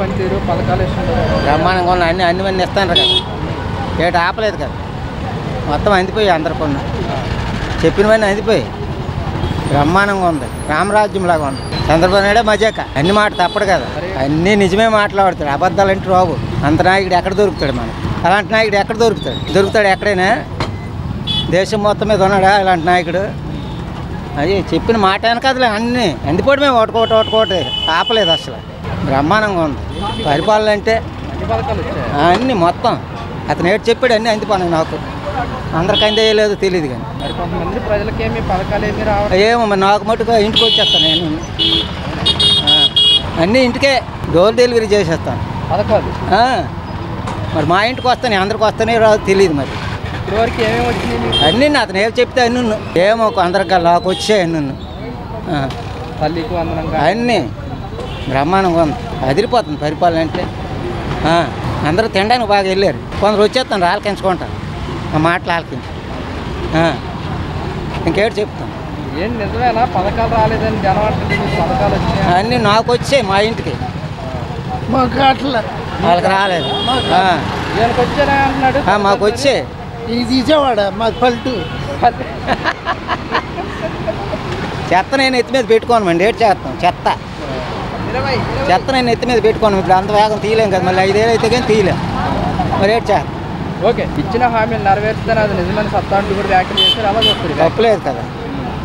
పనితీరు పథకాలు ఇస్తుంటారు. బ్రహ్మాండంగా ఉన్నాయి. అన్ని ఇస్తాను కదా, ఏట ఆపలేదు కదా, మొత్తం అందిపోయి అందరు కొన్ని చెప్పినవన్నీ అందిపోయి బ్రహ్మాండంగా ఉంది. రామరాజ్యంలాగా ఉంది. చంద్రబాబు నాయుడే మజాక. అన్ని మాట తప్పడు కదా, అన్నీ నిజమే మాట్లాడతాడు. అబద్ధాలంటే రావు. అంత నాయకుడు ఎక్కడ దొరుకుతాడు మనకి? అలాంటి నాయకుడు ఎక్కడ దొరుకుతాడు ఎక్కడైనా? దేశం మొత్తం మీద ఉన్నాడా ఇలాంటి నాయకుడు? అది చెప్పిన మాట వెనకదులే అన్నీ అందిపోవడమే. ఒకటి ఆపలేదు అసలు. బ్రహ్మాండంగా ఉంది పరిపాలన అంటే. అన్నీ మొత్తం అతను ఏడు చెప్పాడు, అన్నీ అందిపోయినాయి. నాకు అందరికి అందేయలేదు తెలియదు కానీ మరి కొంతమంది ప్రజలకేమి పథకాలు ఏమి రావడం ఏమో మరి నాకు మటుకు ఇంటికి వచ్చేస్తాను నేను. అన్నీ ఇంటికే డోర్ డెలివరీ చేసేస్తాను పథకాలు. మరి మా ఇంటికి వస్తాను, అందరికి వస్తానే రాదు తెలియదు. మరి ఇప్పటివరకు ఏమేమి వచ్చినాయి? అన్నీ అతను ఏం చెప్తే అన్నీ ఏమో అందరికి నాకు వచ్చాయి అన్నీ. తల్లికి వందనంగా అన్నీ బ్రహ్మాండంగా ఉంది. అదిరిపోతుంది పరిపాలన అంటే. అందరూ తినడానికి బాగా వెళ్ళారు. కొందరు వచ్చేస్తాను ఆలకించుకుంటాను, ఆ మాటలు ఆలకించి. ఇంకేటి చెప్తాను. ఏం నిజమేనా పథకాలు రాలేదని జనం అంటే పథకాలు వచ్చాయి? అన్నీ నాకు వచ్చాయి మా ఇంటికి, మాకు అట్లా వాళ్ళకి రాలేదు. ఈయనకు వచ్చారా అంటున్నాడు. మాకు వచ్చాయి. ఇది తీసేవాడ మాకు పల్లెటూరు. చెత్త నేను ఎత్తి మీద పెట్టుకోనమండి. ఏడు చేస్తాం చెత్త నేను ఎత్తి మీద పెట్టుకోను. ఇప్పుడు అంత వేగం తీయలేం కదా, మళ్ళీ 5 ఏళ్ళు అయితే కానీ తీయలేం. మరి ఏడు చేస్తాం. ఓకే, ఇచ్చిన హామీలు నెరవేర్చుతాను అది నిజమైన సత్తా అంటూ కూడా వ్యాఖ్యలు చేస్తారు. అలా వస్తుంది. తప్పులేదు కదా,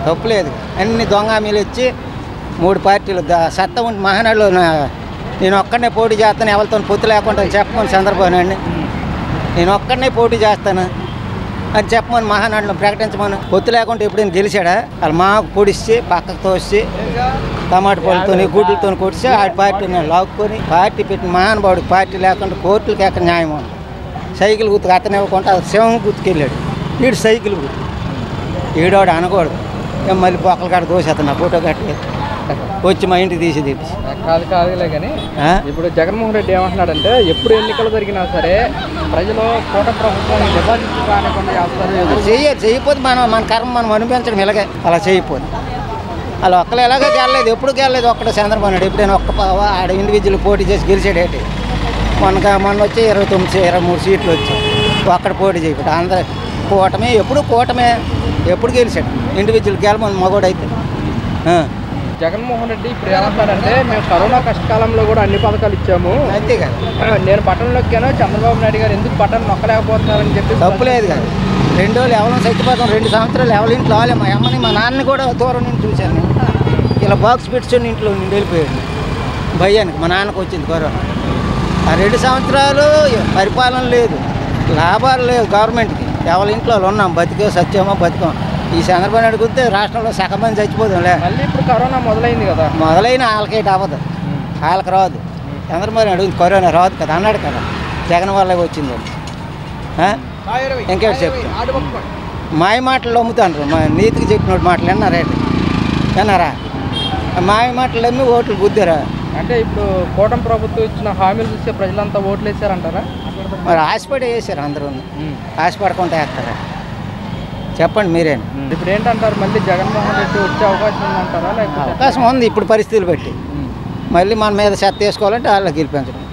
తప్పులేదు. అన్ని దొంగ హామీలు ఇచ్చి 3 పార్టీలు సత్తా ఉంటే మహానాడులో నేను ఒక్కడనే పోటీ చేస్తాను, ఎవరితో పొత్తు లేకుండా చెప్పమని చంద్రబాబు నాయుడిని. నేను ఒక్కడనే పోటీ చేస్తాను అని చెప్పమని మహానాడులో ప్రకటించమని. పొత్తు లేకుండా ఎప్పుడైనా గెలిచాడా? వాళ్ళు మాకు పొడిచి పక్కకు తోసి టమాటా పళ్ళతో గుడ్లతో కొడిచి ఆ పార్టీని లాక్కొని పార్టీ పెట్టిన మహానుభావుడు. పార్టీ లేకుండా కోర్టులకి ఎక్కడ న్యాయం ఉంది? సైకిల్ గుర్తుకు అతను ఇవ్వకుండా శవం గుర్తుకెళ్ళాడు. వీడు సైకిల్ గుర్తు ఈడోడు అనకూడదు. మళ్ళీ బొక్కల కాడ దోసేస్తాను, ఆ ఫోటో కట్టి వచ్చి మా ఇంటికి తీసి తెప్పించి. కాదులే కానీ ఇప్పుడు జగన్మోహన్ రెడ్డి ఏమంటున్నాడంటే ఎప్పుడు ఎన్నికలు జరిగినా సరే ప్రజలు కోట ప్రభుత్వాన్ని డిపాజిట్ కానికుండా చేయకపోతే మన కర్మ మనం అనిపించడం ఇలాగే. అలా చేయకపోతే అలా ఒక్కరు ఎలాగో గెలలేదు, ఎప్పుడు గెలలేదు. ఒక్కడ చంద్రబాబు నాయుడు ఎప్పుడైనా ఆడ ఇండివిజువల్ పోటీ చేసి గెలిచాడేటి. మొన్న వచ్చి 23 సీట్లు వచ్చాయి. ఒక్కడ పోటీ చేయకపోతే అందరూ కూటమే. ఎప్పుడు గెలిచాడు ఇండివిజువల్ గెలమని మగోడు అయితే. జగన్మోహన్ రెడ్డి ఇప్పుడు ఏమంటాడంటే మేము కరోనా కష్టకాలంలో కూడా అన్ని పథకాలు ఇచ్చాము, అంతే కదా. నేను బటన్ నొక్కాను, చంద్రబాబు నాయుడు గారు ఎందుకు బటన్ నొక్కలేకపోతున్నారని చెప్పి. తప్పులేదు కదా. 2 రోజులు ఎవరైనా చచ్చిపోతాం, 2 సంవత్సరాలు ఎవరి ఇంట్లో వాళ్ళే. మా అమ్మని మా నాన్నని కూడా దూరం నుంచి చూశాను. ఇలా బాక్స్ పెట్టుకొని ఇంట్లో నుండి వెళ్ళిపోయాడు భయానికి. మా నాన్నకు వచ్చింది కరోనా. ఆ 2 సంవత్సరాలు పరిపాలన లేదు, లాభాలు లేవు గవర్నమెంట్కి. ఎవరి ఇంట్లో ఉన్నాం, బతికే సత్యమో బతికాం. ఈ చంద్రబాబు నాయుడు గుర్తే రాష్ట్రంలో సగం మంది చచ్చిపోతాంలే. మళ్ళీ ఇప్పుడు కరోనా మొదలైంది కదా, మొదలైన వాళ్ళకేటి అవ్వదు, వాళ్ళకి రాదు. చంద్రబాబు నాయుడు కరోనా రాదు కదా అన్నాడు కదా, జగన్ వల్లే వచ్చింది. ఇంకేటి చెప్తాను, మాయ మాటలు నమ్ముతాను. మా నీతికి చెప్పిన మాటలు విన్నారా? మాయ మాటలు నమ్మి ఓట్లు గుద్దారా? అంటే ఇప్పుడు కూటమి ప్రభుత్వం ఇచ్చిన హామీలు చూస్తే ప్రజలంతా ఓట్లు వేసారంటారా? మరి ఆశపడి వేసారు అందరూ. ఆశపడకుండా వేస్తారా? చెప్పండి మీరే. ఇప్పుడు ఏంటంటారు, మళ్ళీ జగన్మోహన్ రెడ్డి వచ్చే అవకాశం ఉందంటారా? లేకపోతే అవకాశం ఉంది ఇప్పుడు పరిస్థితులు బట్టి. మళ్ళీ మన మీద చెత్త వేసుకోవాలంటే వాళ్ళకి గెలిపించడం.